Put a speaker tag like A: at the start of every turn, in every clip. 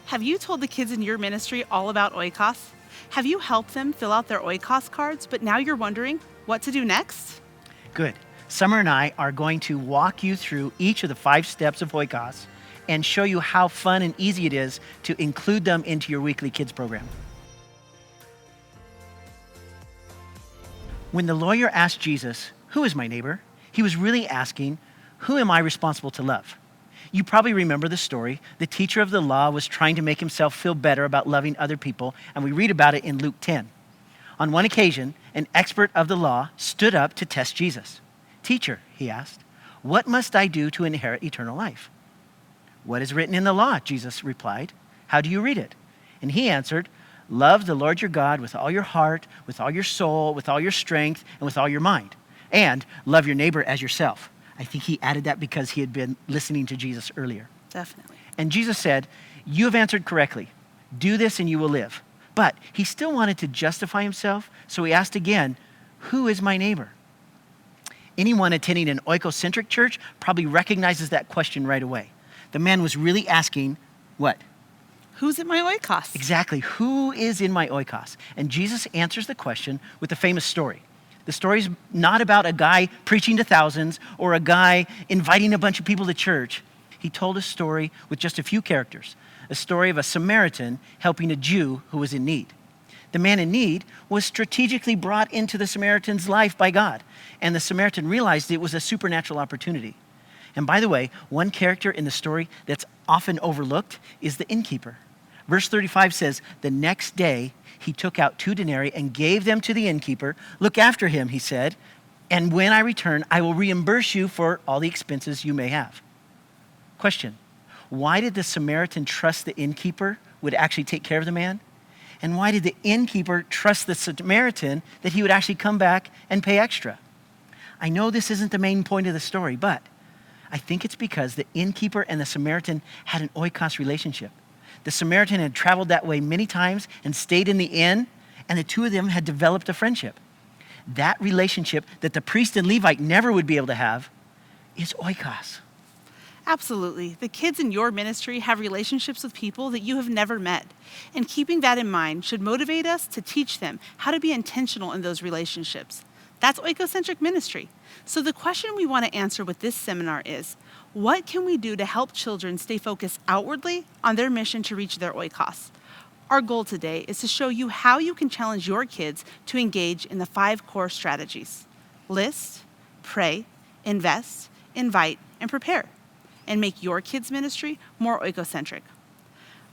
A: Have you told the kids in your ministry all about Oikos? Have you helped them fill out their Oikos cards, but now you're wondering what to do next?
B: Good. Summer and I are going to walk you through each of the 5 steps of Oikos and show you how fun and easy it is to include them into your weekly kids program. When the lawyer asked Jesus, "Who is my neighbor?" he was really asking, "Who am I responsible to love?" You probably remember the story. The teacher of the law was trying to make himself feel better about loving other people, and we read about it in Luke 10. On one occasion, an expert of the law stood up to test Jesus. "Teacher," he asked, "what must I do to inherit eternal life?" "What is written in the law?" Jesus replied. "How do you read it?" And he answered, "Love the Lord your God with all your heart, with all your soul, with all your strength, and with all your mind. And love your neighbor as yourself." I think he added that because he had been listening to Jesus earlier.
A: Definitely.
B: And Jesus said, "You have answered correctly. Do this and you will live." But he still wanted to justify himself, so he asked again, "Who is my neighbor?" Anyone attending an Oikos-centric church probably recognizes that question right away. The man was really asking, what?
A: Who's in my Oikos?
B: Exactly. Who is in my Oikos? And Jesus answers the question with a famous story. The story's not about a guy preaching to thousands or a guy inviting a bunch of people to church. He told a story with just a few characters, a story of a Samaritan helping a Jew who was in need. The man in need was strategically brought into the Samaritan's life by God, and the Samaritan realized it was a supernatural opportunity. And by the way, one character in the story that's often overlooked is the innkeeper. Verse 35 says, "The next day he took out 2 denarii and gave them to the innkeeper. 'Look after him,' he said, 'and when I return, I will reimburse you for all the expenses you may have.'" Question: why did the Samaritan trust the innkeeper would actually take care of the man? And why did the innkeeper trust the Samaritan that he would actually come back and pay extra? I know this isn't the main point of the story, but I think it's because the innkeeper and the Samaritan had an Oikos relationship. The Samaritan had traveled that way many times and stayed in the inn, and the 2 of them had developed a friendship. That relationship that the priest and Levite never would be able to have is Oikos.
A: Absolutely. The kids in your ministry have relationships with people that you have never met. And keeping that in mind should motivate us to teach them how to be intentional in those relationships. That's Oikocentric ministry. So the question we want to answer with this seminar is, what can we do to help children stay focused outwardly on their mission to reach their Oikos? Our goal today is to show you how you can challenge your kids to engage in the 5 core strategies: list, pray, invest, invite, and prepare, and make your kids' ministry more Oikocentric.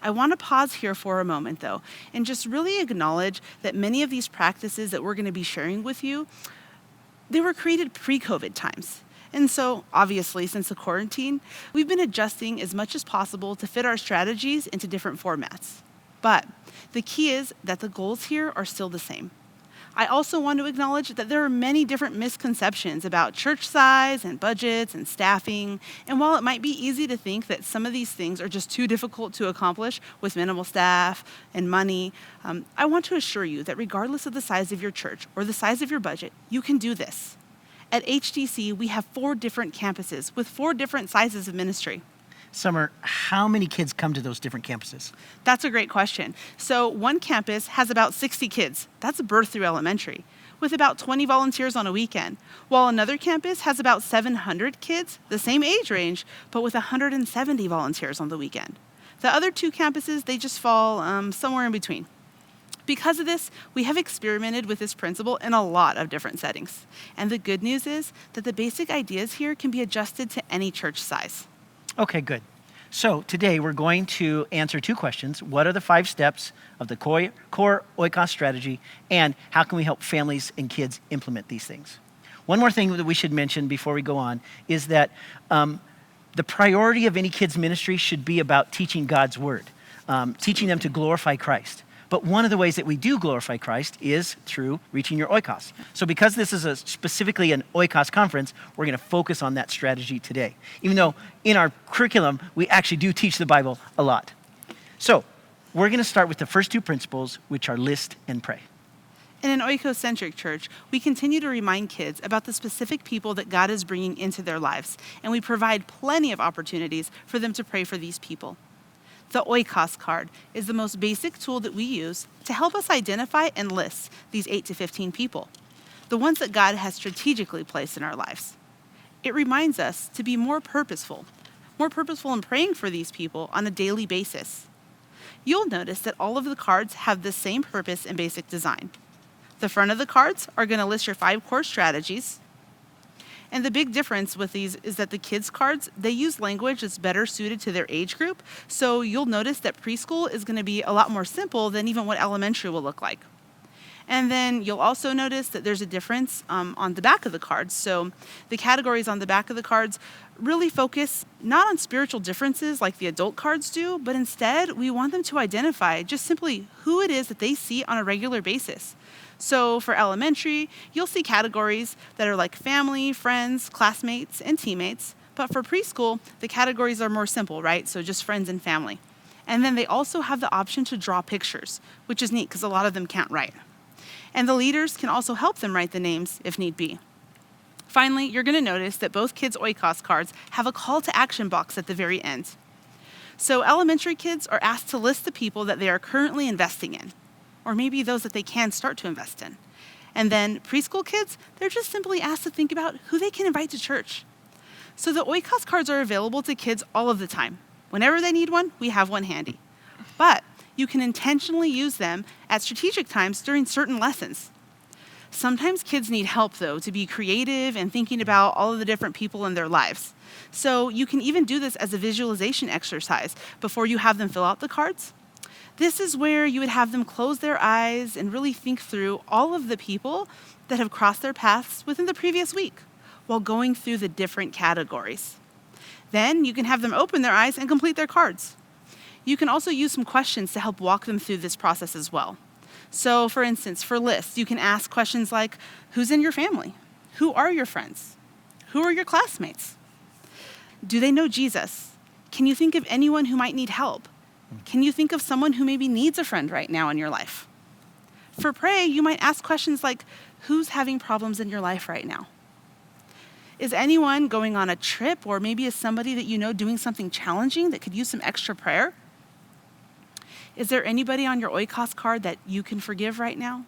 A: I want to pause here for a moment, though, and just really acknowledge that many of these practices that we're going to be sharing with you, they were created pre-COVID times. And so, obviously, since the quarantine, we've been adjusting as much as possible to fit our strategies into different formats. But the key is that the goals here are still the same. I also want to acknowledge that there are many different misconceptions about church size and budgets and staffing. And while it might be easy to think that some of these things are just too difficult to accomplish with minimal staff and money, I want to assure you that regardless of the size of your church or the size of your budget, you can do this. At HTC, we have 4 different campuses with 4 different sizes of ministry.
B: Summer, how many kids come to those different campuses?
A: That's a great question. So one campus has about 60 kids. That's birth through elementary, with about 20 volunteers on a weekend, while another campus has about 700 kids, the same age range, but with 170 volunteers on the weekend. The other 2 campuses, they just fall somewhere in between. Because of this, we have experimented with this principle in a lot of different settings. And the good news is that the basic ideas here can be adjusted to any church size.
B: Okay, good. So today we're going to answer 2 questions. What are the 5 steps of the core Oikos strategy, and how can we help families and kids implement these things? One more thing that we should mention before we go on is that the priority of any kids' ministry should be about teaching God's word, teaching them to glorify Christ. But one of the ways that we do glorify Christ is through reaching your Oikos. So because this is specifically an Oikos conference, we're going to focus on that strategy today, even though in our curriculum, we actually do teach the Bible a lot. So we're going to start with the first 2 principles, which are list and pray.
A: In an Oikocentric church, we continue to remind kids about the specific people that God is bringing into their lives, and we provide plenty of opportunities for them to pray for these people. The Oikos card is the most basic tool that we use to help us identify and list these 8 to 15 people, the ones that God has strategically placed in our lives. It reminds us to be more purposeful in praying for these people on a daily basis. You'll notice that all of the cards have the same purpose and basic design. The front of the cards are going to list your 5 core strategies. And the big difference with these is that the kids' cards, they use language that's better suited to their age group. So you'll notice that preschool is going to be a lot more simple than even what elementary will look like. And then you'll also notice that there's a difference on the back of the cards. So the categories on the back of the cards really focus not on spiritual differences like the adult cards do, but instead we want them to identify just simply who it is that they see on a regular basis. So for elementary, you'll see categories that are like family, friends, classmates, and teammates. But for preschool, the categories are more simple, right? So just friends and family. And then they also have the option to draw pictures, which is neat because a lot of them can't write. And the leaders can also help them write the names if need be. Finally, you're going to notice that both kids' Oikos cards have a call to action box at the very end. So elementary kids are asked to list the people that they are currently investing in, or maybe those that they can start to invest in. And then preschool kids, they're just simply asked to think about who they can invite to church. So the Oikos cards are available to kids all of the time. Whenever they need one, we have one handy. But you can intentionally use them at strategic times during certain lessons. Sometimes kids need help, though, to be creative and thinking about all of the different people in their lives. So you can even do this as a visualization exercise before you have them fill out the cards. This is where you would have them close their eyes and really think through all of the people that have crossed their paths within the previous week while going through the different categories. Then you can have them open their eyes and complete their cards. You can also use some questions to help walk them through this process as well. So for instance, for lists, you can ask questions like, who's in your family? Who are your friends? Who are your classmates? Do they know Jesus? Can you think of anyone who might need help? Can you think of someone who maybe needs a friend right now in your life? For pray, you might ask questions like, who's having problems in your life right now? Is anyone going on a trip, or maybe is somebody that you know doing something challenging that could use some extra prayer? Is there anybody on your Oikos card that you can forgive right now?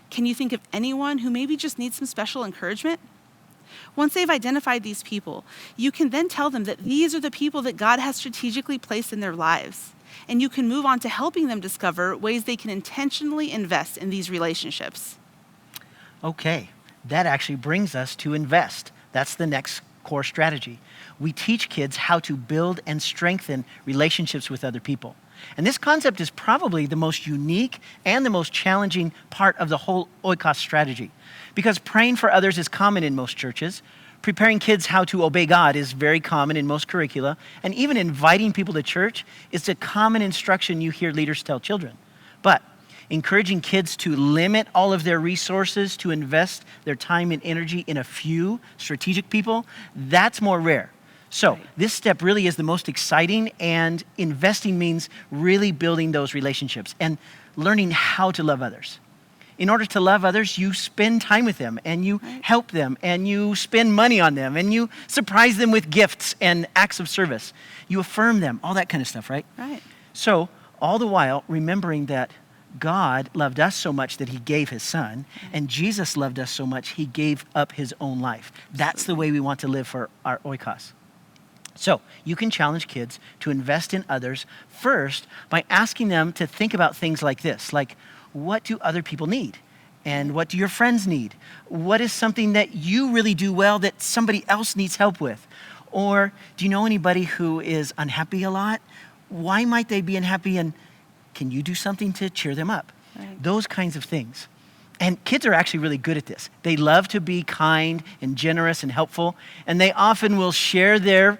A: Can you think of anyone who maybe just needs some special encouragement? Once they've identified these people, you can then tell them that these are the people that God has strategically placed in their lives. And you can move on to helping them discover ways they can intentionally invest in these relationships.
B: Okay, that actually brings us to invest. That's the next core strategy. We teach kids how to build and strengthen relationships with other people. And this concept is probably the most unique and the most challenging part of the whole Oikos strategy. Because praying for others is common in most churches, preparing kids how to obey God is very common in most curricula, and even inviting people to church is a common instruction you hear leaders tell children. But encouraging kids to limit all of their resources to invest their time and energy in a few strategic people, that's more rare. So this step really is the most exciting, and investing means really building those relationships and learning how to love others. In order to love others, you spend time with them, and you help them, and you spend money on them, and you surprise them with gifts and acts of service. You affirm them, all that kind of stuff, right?
A: Right.
B: So all the while, remembering that God loved us so much that he gave his son, and Jesus loved us so much he gave up his own life. That's the way we want to live for our Oikos. So you can challenge kids to invest in others first by asking them to think about things like this, like, what do other people need? And what do your friends need? What is something that you really do well that somebody else needs help with? Or do you know anybody who is unhappy a lot? Why might they be unhappy, and can you do something to cheer them up?
A: Right.
B: Those kinds of things. And kids are actually really good at this. They love to be kind and generous and helpful, and they often will share their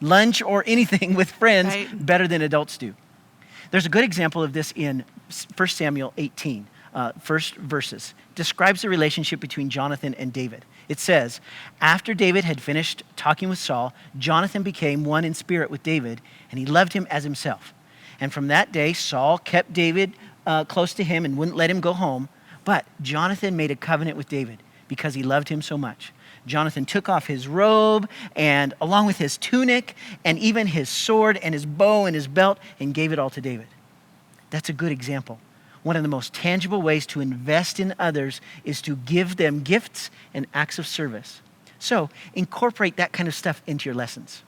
B: lunch or anything with friends better than adults do. There's a good example of this in 1 Samuel 18, first verses. Describes the relationship between Jonathan and David. It says, after David had finished talking with Saul, Jonathan became one in spirit with David, and he loved him as himself. And from that day, Saul kept David close to him and wouldn't let him go home. But Jonathan made a covenant with David because he loved him so much. Jonathan took off his robe and along with his tunic and even his sword and his bow and his belt and gave it all to David. That's a good example. One of the most tangible ways to invest in others is to give them gifts and acts of service. So incorporate that kind of stuff into your lessons.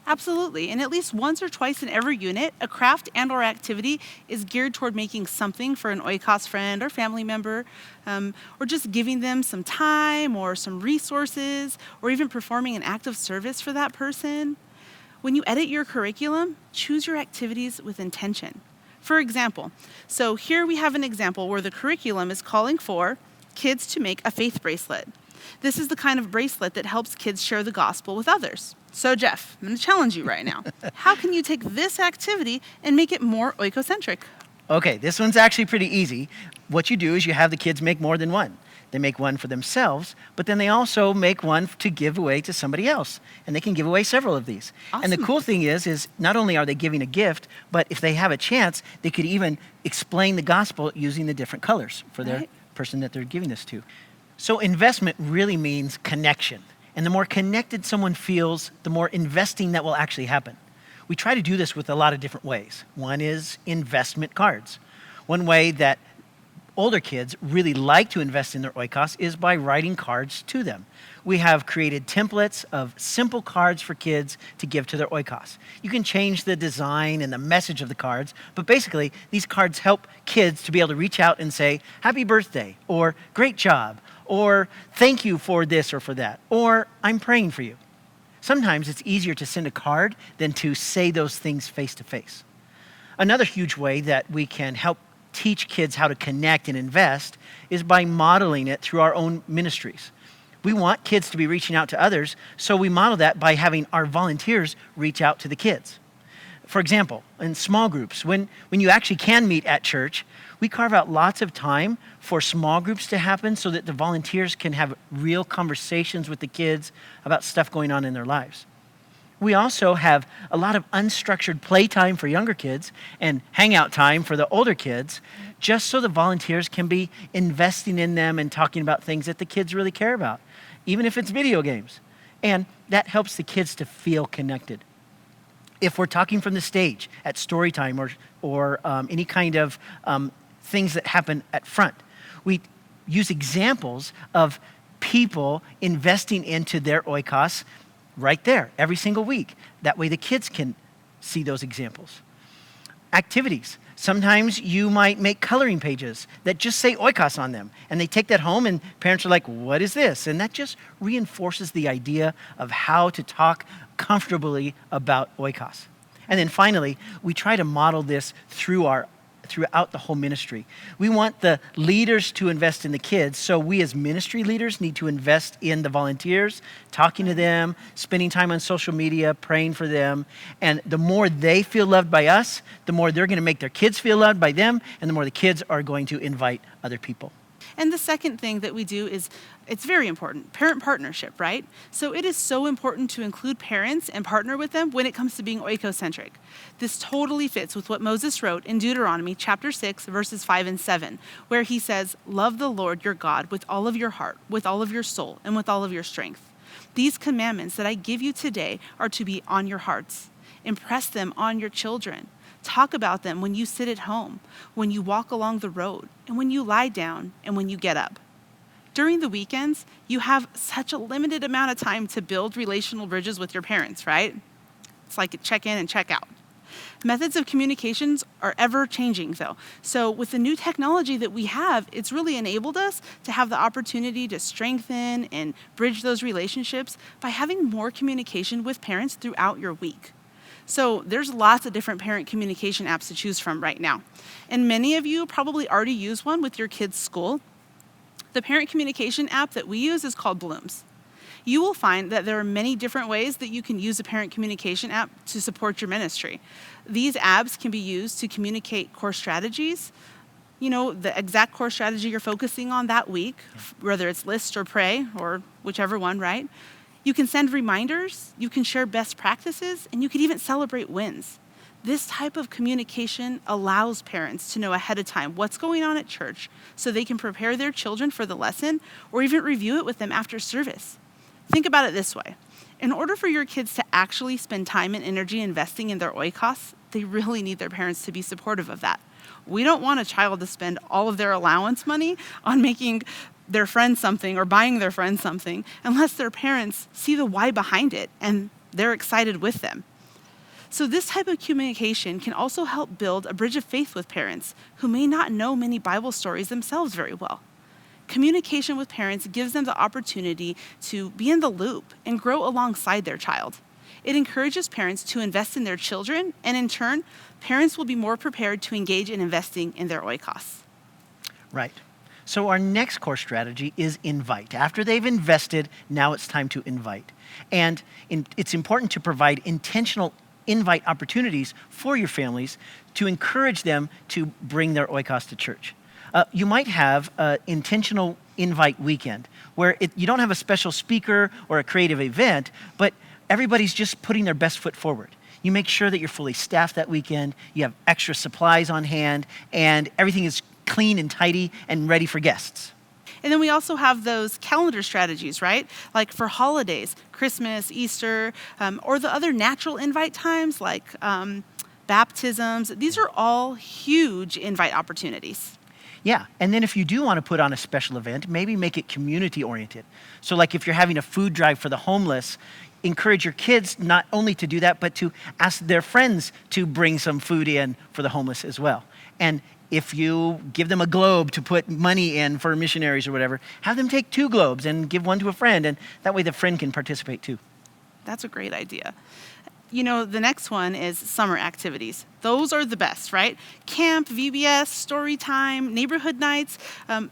A: Absolutely. And at least once or twice in every unit, a craft and/or activity is geared toward making something for an Oikos friend or family member, or just giving them some time or some resources, or even performing an act of service for that person. When you edit your curriculum, choose your activities with intention. For example, so here we have an example where the curriculum is calling for kids to make a faith bracelet. This is the kind of bracelet that helps kids share the gospel with others. So Jeff, I'm going to challenge you right now. How can you take this activity and make it more oikocentric?
B: Okay, this one's actually pretty easy. What you do is you have the kids make more than one. They make one for themselves, but then they also make one to give away to somebody else. And they can give away several of these.
A: Awesome.
B: And the cool thing is not only are they giving a gift, but if they have a chance, they could even explain the gospel using the different colors for their person that they're giving this to. So investment really means connection. And the more connected someone feels, the more investing that will actually happen. We try to do this with a lot of different ways. One is investment cards. One way that older kids really like to invest in their Oikos is by writing cards to them. We have created templates of simple cards for kids to give to their Oikos. You can change the design and the message of the cards, but basically these cards help kids to be able to reach out and say, happy birthday, or great job, or thank you for this or for that, or I'm praying for you. Sometimes it's easier to send a card than to say those things face to face. Another huge way that we can help teach kids how to connect and invest is by modeling it through our own ministries. We want kids to be reaching out to others, so we model that by having our volunteers reach out to the kids. For example, in small groups, when you actually can meet at church, we carve out lots of time for small groups to happen so that the volunteers can have real conversations with the kids about stuff going on in their lives. We also have a lot of unstructured playtime for younger kids and hangout time for the older kids, just so the volunteers can be investing in them and talking about things that the kids really care about, even if it's video games. And that helps the kids to feel connected. If we're talking from the stage at story time or any kind of things that happen at front, we use examples of people investing into their Oikos right there every single week. That way the kids can see those examples. Activities. Sometimes you might make coloring pages that just say Oikos on them, and they take that home and parents are like, what is this? And that just reinforces the idea of how to talk comfortably about Oikos. And then finally, we try to model this throughout the whole ministry. We want the leaders to invest in the kids, so we as ministry leaders need to invest in the volunteers, talking to them, spending time on social media, praying for them. And the more they feel loved by us, the more they're going to make their kids feel loved by them, and the more the kids are going to invite other people.
A: And the second thing that we do is, it's very important, parent partnership, right? So it is so important to include parents and partner with them when it comes to being oikocentric. This totally fits with what Moses wrote in Deuteronomy chapter 6, verses 5 and 7, where he says, love the Lord your God with all of your heart, with all of your soul, and with all of your strength. These commandments that I give you today are to be on your hearts. Impress them on your children. Talk about them when you sit at home, when you walk along the road, and when you lie down, and when you get up. During the weekends, you have such a limited amount of time to build relational bridges with your parents, right? It's like a check in and check out. Methods of communications are ever changing though. So with the new technology that we have, it's really enabled us to have the opportunity to strengthen and bridge those relationships by having more communication with parents throughout your week. So there's lots of different parent communication apps to choose from right now. And many of you probably already use one with your kids' school. The parent communication app that we use is called Blooms. You will find that there are many different ways that you can use a parent communication app to support your ministry. These apps can be used to communicate core strategies, the exact core strategy you're focusing on that week, whether it's list or pray or whichever one, right? You can send reminders, you can share best practices, and you can even celebrate wins. This type of communication allows parents to know ahead of time what's going on at church so they can prepare their children for the lesson or even review it with them after service. Think about it this way. In order for your kids to actually spend time and energy investing in their oikos, they really need their parents to be supportive of that. We don't want a child to spend all of their allowance money on making their friends something or buying their friends something unless their parents see the why behind it and they're excited with them. So this type of communication can also help build a bridge of faith with parents who may not know many Bible stories themselves very well. Communication with parents gives them the opportunity to be in the loop and grow alongside their child. It encourages parents to invest in their children, and in turn, parents will be more prepared to engage in investing in their oikos.
B: Right. So our next core strategy is invite. After they've invested, now it's time to invite. And it's important to provide intentional invite opportunities for your families to encourage them to bring their oikos to church. You might have an intentional invite weekend where you don't have a special speaker or a creative event, but everybody's just putting their best foot forward. You make sure that you're fully staffed that weekend, you have extra supplies on hand, and everything is clean and tidy and ready for guests.
A: And then we also have those calendar strategies, right? Like for holidays, Christmas, Easter, or the other natural invite times like baptisms. These are all huge invite opportunities.
B: Yeah, and then if you do want to put on a special event, maybe make it community oriented. So like if you're having a food drive for the homeless, encourage your kids not only to do that, but to ask their friends to bring some food in for the homeless as well. And if you give them a globe to put money in for missionaries or whatever, have them take 2 globes and give one to a friend, and that way the friend can participate too.
A: That's a great idea. You know, the next one is summer activities. Those are the best, right? Camp, VBS, story time, neighborhood nights.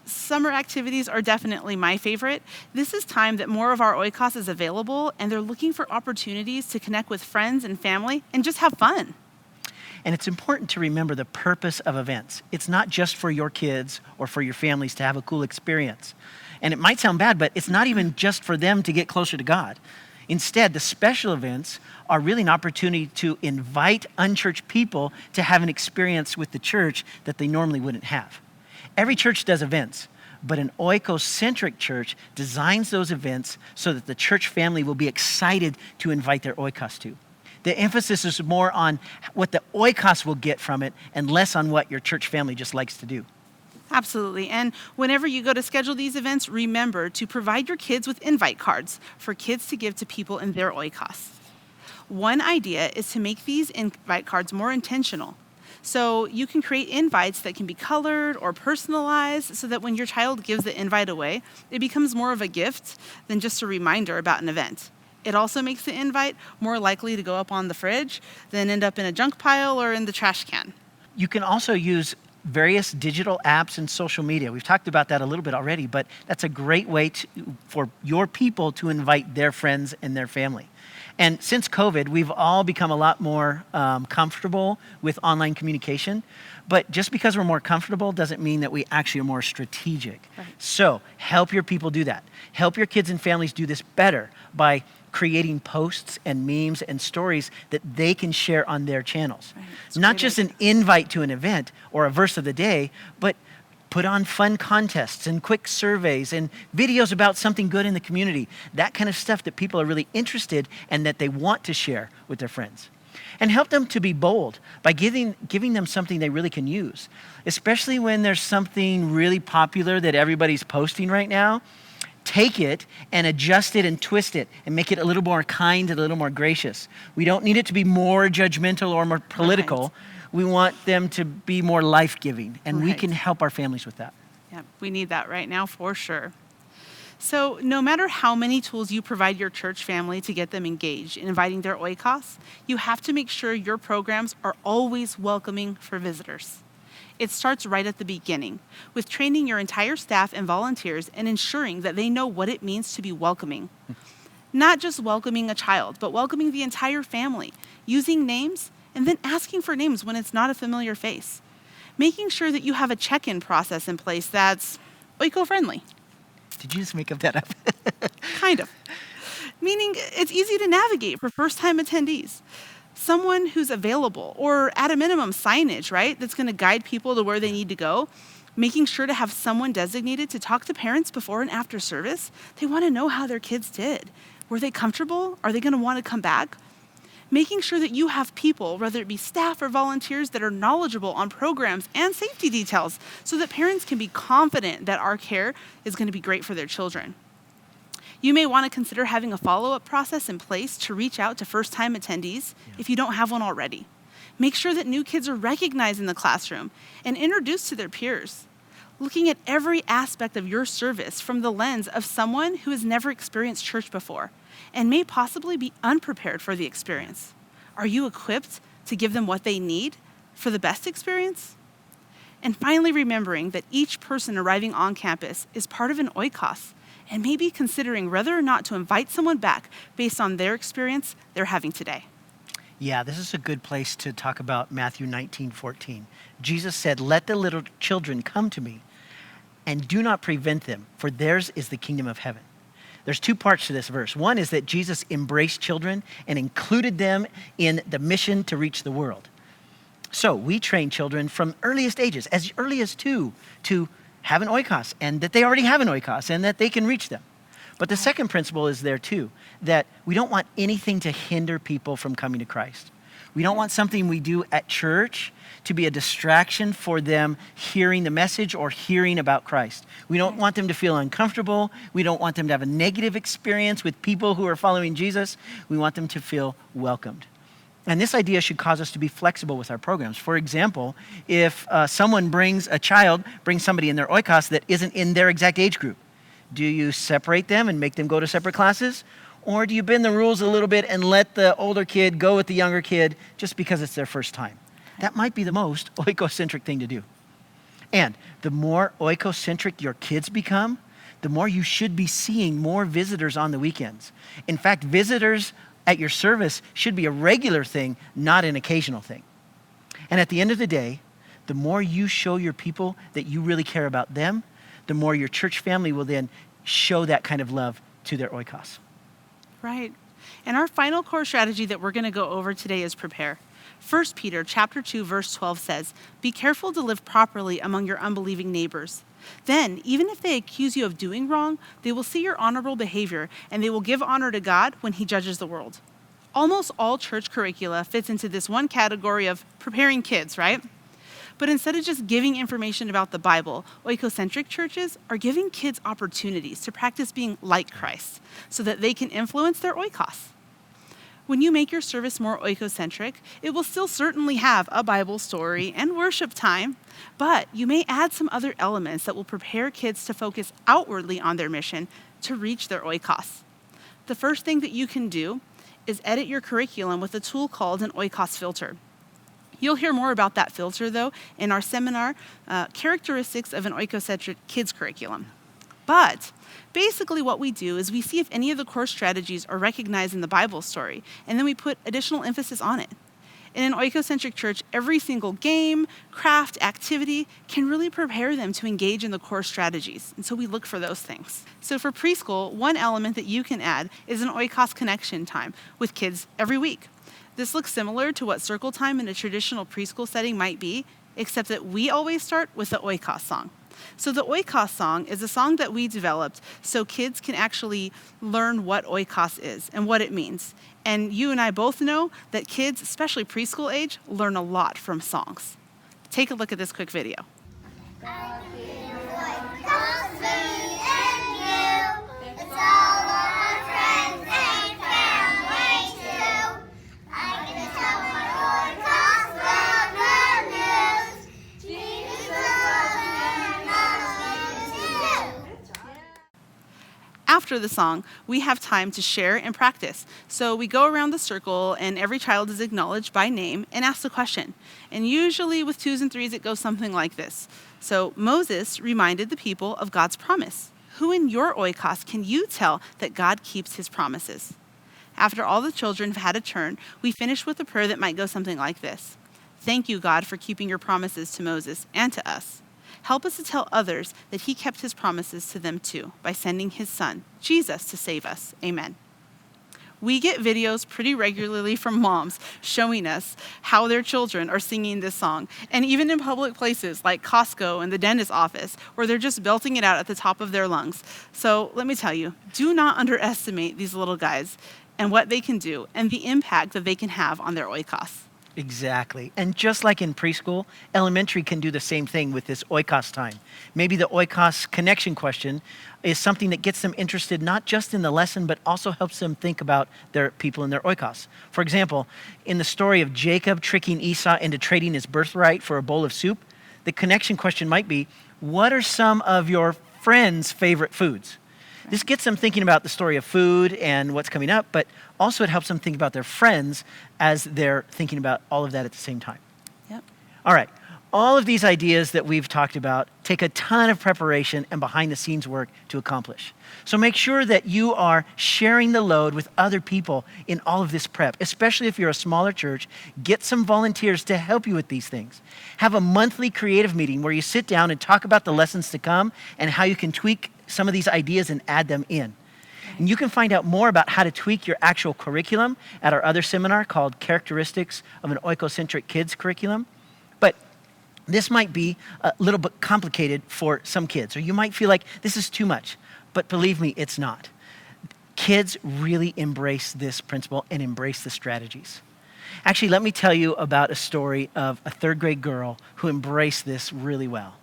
A: Summer activities are definitely my favorite. This is time that more of our oikos is available, and they're looking for opportunities to connect with friends and family and just have fun.
B: And it's important to remember the purpose of events. It's not just for your kids or for your families to have a cool experience. And it might sound bad, but it's not even just for them to get closer to God. Instead, the special events are really an opportunity to invite unchurched people to have an experience with the church that they normally wouldn't have. Every church does events, but an oikos-centric church designs those events so that the church family will be excited to invite their oikos to. The emphasis is more on what the oikos will get from it and less on what your church family just likes to do.
A: Absolutely. And whenever you go to schedule these events, remember to provide your kids with invite cards for kids to give to people in their oikos. One idea is to make these invite cards more intentional. So you can create invites that can be colored or personalized so that when your child gives the invite away, it becomes more of a gift than just a reminder about an event. It also makes the invite more likely to go up on the fridge than end up in a junk pile or in the trash can.
B: You can also use various digital apps and social media. We've talked about that a little bit already, but that's a great way for your people to invite their friends and their family. And since COVID, we've all become a lot more comfortable with online communication. But just because we're more comfortable doesn't mean that we actually are more strategic.
A: Right.
B: So help your people do that. Help your kids and families do this better by creating posts and memes and stories that they can share on their channels.
A: Right.
B: Not just an invite to an event or a verse of the day, but put on fun contests and quick surveys and videos about something good in the community. That kind of stuff that people are really interested and that they want to share with their friends. And help them to be bold by giving them something they really can use, especially when there's something really popular that everybody's posting right now. Take it and adjust it and twist it and make it a little more kind and a little more gracious. We don't need it to be more judgmental or more political.
A: Right.
B: We want them to be more life-giving, and we
A: Right.
B: can help our families with that.
A: Yeah, we need that right now for sure. So no matter how many tools you provide your church family to get them engaged in inviting their oikos, you have to make sure your programs are always welcoming for visitors. It starts right at the beginning, with training your entire staff and volunteers and ensuring that they know what it means to be welcoming. Not just welcoming a child, but welcoming the entire family, using names, and then asking for names when it's not a familiar face. Making sure that you have a check-in process in place that's oiko-friendly.
B: Did you just make up that up?
A: Kind of. Meaning it's easy to navigate for first-time attendees. Someone who's available, or at a minimum signage, right? That's going to guide people to where they need to go. Making sure to have someone designated to talk to parents before and after service. They want to know how their kids did. Were they comfortable? Are they going to want to come back? Making sure that you have people, whether it be staff or volunteers, that are knowledgeable on programs and safety details so that parents can be confident that our care is going to be great for their children. You may want to consider having a follow-up process in place to reach out to first-time attendees if you don't have one already. Make sure that new kids are recognized in the classroom and introduced to their peers. Looking at every aspect of your service from the lens of someone who has never experienced church before and may possibly be unprepared for the experience. Are you equipped to give them what they need for the best experience? And finally, remembering that each person arriving on campus is part of an oikos and maybe considering whether or not to invite someone back based on their experience they're having today.
B: Yeah, this is a good place to talk about Matthew 19:14. Jesus said, "Let the little children come to me, and do not prevent them, for theirs is the kingdom of heaven." There's two parts to this verse. One is that Jesus embraced children and included them in the mission to reach the world. So we train children from earliest ages, as early as 2, to have an oikos, and that they already have an oikos, and that they can reach them. But the second principle is there too, that we don't want anything to hinder people from coming to Christ. We don't want something we do at church to be a distraction for them hearing the message or hearing about Christ. We don't want them to feel uncomfortable. We don't want them to have a negative experience with people who are following Jesus. We want them to feel welcomed. And this idea should cause us to be flexible with our programs. For example, if someone brings somebody in their oikos that isn't in their exact age group, do you separate them and make them go to separate classes? Or do you bend the rules a little bit and let the older kid go with the younger kid just because it's their first time? That might be the most oikocentric thing to do. And the more oikocentric your kids become, the more you should be seeing more visitors on the weekends. In fact, visitors at your service should be a regular thing, not an occasional thing. And at the end of the day, the more you show your people that you really care about them, the more your church family will then show that kind of love to their oikos.
A: Right. And our final core strategy that we're going to go over today is prepare. 1 Peter chapter 2, verse 12 says, "Be careful to live properly among your unbelieving neighbors. Then, even if they accuse you of doing wrong, they will see your honorable behavior, and they will give honor to God when he judges the world." Almost all church curricula fits into this one category of preparing kids, right? But instead of just giving information about the Bible, oikocentric churches are giving kids opportunities to practice being like Christ so that they can influence their oikos. When you make your service more oikocentric, it will still certainly have a Bible story and worship time, but you may add some other elements that will prepare kids to focus outwardly on their mission to reach their oikos. The first thing that you can do is edit your curriculum with a tool called an oikos filter. You'll hear more about that filter, though, in our seminar, Characteristics of an Oikocentric Kids Curriculum. But basically what we do is we see if any of the core strategies are recognized in the Bible story, and then we put additional emphasis on it. In an oikocentric church, every single game, craft, activity can really prepare them to engage in the core strategies. And so we look for those things. So for preschool, one element that you can add is an oikos connection time with kids every week. This looks similar to what circle time in a traditional preschool setting might be, except that we always start with the Oikos song. So the Oikos song is a song that we developed so kids can actually learn what Oikos is and what it means. And you and I both know that kids, especially preschool age, learn a lot from songs. Take a look at this quick video. After the song, we have time to share and practice. So we go around the circle and every child is acknowledged by name and asks a question. And usually with 2s and 3s, it goes something like this. So Moses reminded the people of God's promise. Who in your oikos can you tell that God keeps his promises? After all the children have had a turn, we finish with a prayer that might go something like this. Thank you, God, for keeping your promises to Moses and to us. Help us to tell others that he kept his promises to them too by sending his son, Jesus, to save us. Amen. We get videos pretty regularly from moms showing us how their children are singing this song, and even in public places like Costco and the dentist's office, where they're just belting it out at the top of their lungs. So let me tell you, do not underestimate these little guys and what they can do and the impact that they can have on their oikos.
B: Exactly. And just like in preschool, elementary can do the same thing with this oikos time. Maybe the oikos connection question is something that gets them interested not just in the lesson, but also helps them think about their people in their oikos. For example, in the story of Jacob tricking Esau into trading his birthright for a bowl of soup, the connection question might be, what are some of your friends' favorite foods? This gets them thinking about the story of food and what's coming up, but also it helps them think about their friends as they're thinking about all of that at the same time.
A: Yep.
B: All right. All of these ideas that we've talked about take a ton of preparation and behind the scenes work to accomplish. So make sure that you are sharing the load with other people in all of this prep, especially if you're a smaller church. Get some volunteers to help you with these things. Have a monthly creative meeting where you sit down and talk about the lessons to come and how you can tweak some of these ideas and add them in. And you can find out more about how to tweak your actual curriculum at our other seminar called Characteristics of an Oikocentric Kids Curriculum. But this might be a little bit complicated for some kids, or you might feel like this is too much. But believe me, it's not. Kids really embrace this principle and embrace the strategies. Actually, let me tell you about a story of a third grade girl who embraced this really well.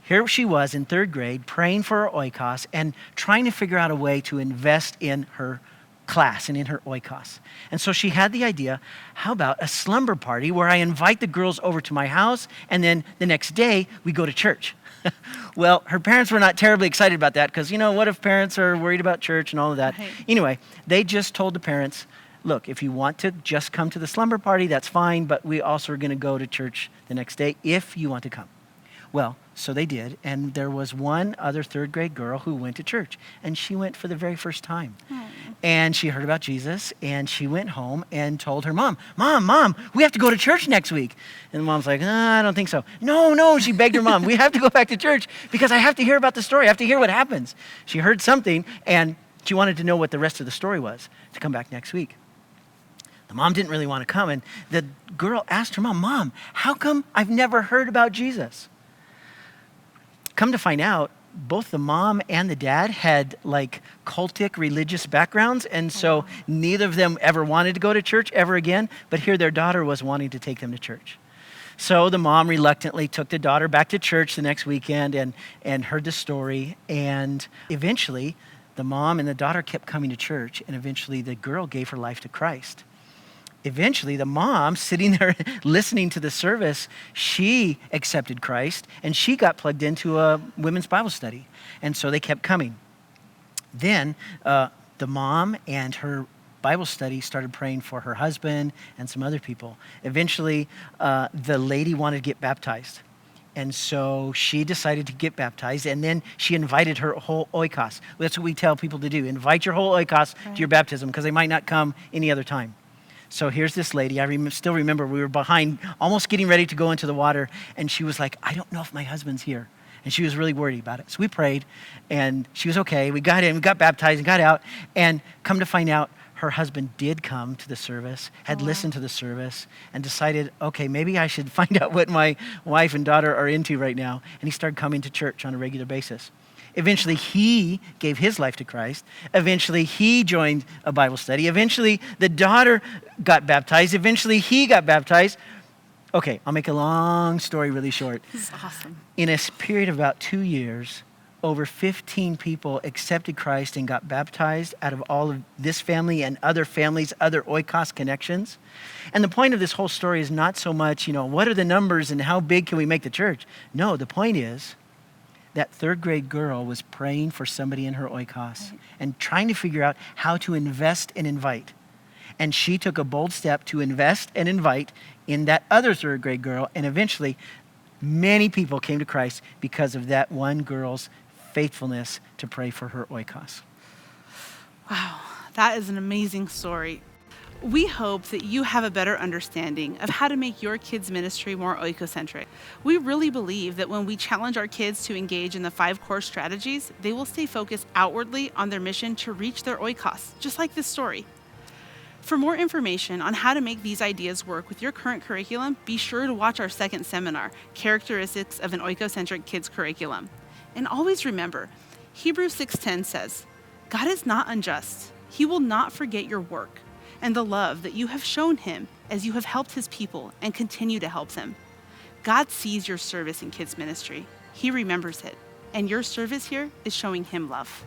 B: Here she was in third grade praying for her oikos and trying to figure out a way to invest in her class and in her oikos. And so she had the idea, how about a slumber party where I invite the girls over to my house and then the next day we go to church? Well, her parents were not terribly excited about that because, what if parents are worried about church and all of that?
A: Right.
B: Anyway, they just told the parents, look, if you want to just come to the slumber party, that's fine, but we also are going to go to church the next day if you want to come. Well, so they did, and there was one other third grade girl who went to church, and she went for the very first time. And she heard about Jesus, and she went home and told her mom, Mom, we have to go to church next week. And the mom's like, I don't think so. No, she begged her mom, we have to go back to church because I have to hear about the story. I have to hear what happens. She heard something, and she wanted to know what the rest of the story was to come back next week. The mom didn't really want to come, and the girl asked her Mom, how come I've never heard about Jesus? Come to find out, both the mom and the dad had cultic religious backgrounds, and so neither of them ever wanted to go to church ever again, but here their daughter was wanting to take them to church. So the mom reluctantly took the daughter back to church the next weekend and heard the story, and eventually the mom and the daughter kept coming to church, and eventually the girl gave her life to Christ. Eventually, the mom, sitting there listening to the service, she accepted Christ, and she got plugged into a women's Bible study. And so they kept coming. Then the mom and her Bible study started praying for her husband and some other people. Eventually, the lady wanted to get baptized. And so she decided to get baptized, and then she invited her whole oikos. That's what we tell people to do. Invite your whole oikos to your baptism, because they might not come any other time. So here's this lady. I still remember we were behind, almost getting ready to go into the water, and she was like, I don't know if my husband's here. And she was really worried about it. So we prayed, and she was okay. We got in, we got baptized, and got out, and come to find out, her husband did come to the service, had listened to the service, and decided, okay, maybe I should find out what my wife and daughter are into right now. And he started coming to church on a regular basis. Eventually, he gave his life to Christ. Eventually, he joined a Bible study. Eventually, the daughter got baptized. Eventually, he got baptized. Okay, I'll make a long story really short.
A: This is awesome.
B: In a period of about 2 years, over 15 people accepted Christ and got baptized out of all of this family and other families, other oikos connections. And the point of this whole story is not so much, what are the numbers and how big can we make the church? No, the point is, that third grade girl was praying for somebody in her oikos and trying to figure out how to invest and invite. And she took a bold step to invest and invite in that other third grade girl. And eventually, many people came to Christ because of that one girl's faithfulness to pray for her oikos.
A: Wow, that is an amazing story. We hope that you have a better understanding of how to make your kids' ministry more oikocentric. We really believe that when we challenge our kids to engage in the 5 core strategies, they will stay focused outwardly on their mission to reach their oikos, just like this story. For more information on how to make these ideas work with your current curriculum, be sure to watch our second seminar, Characteristics of an Oikocentric Kids Curriculum. And always remember, Hebrews 6:10 says, God is not unjust. He will not forget your work and the love that you have shown him as you have helped his people and continue to help them. God sees your service in kids ministry. He remembers it, and your service here is showing him love.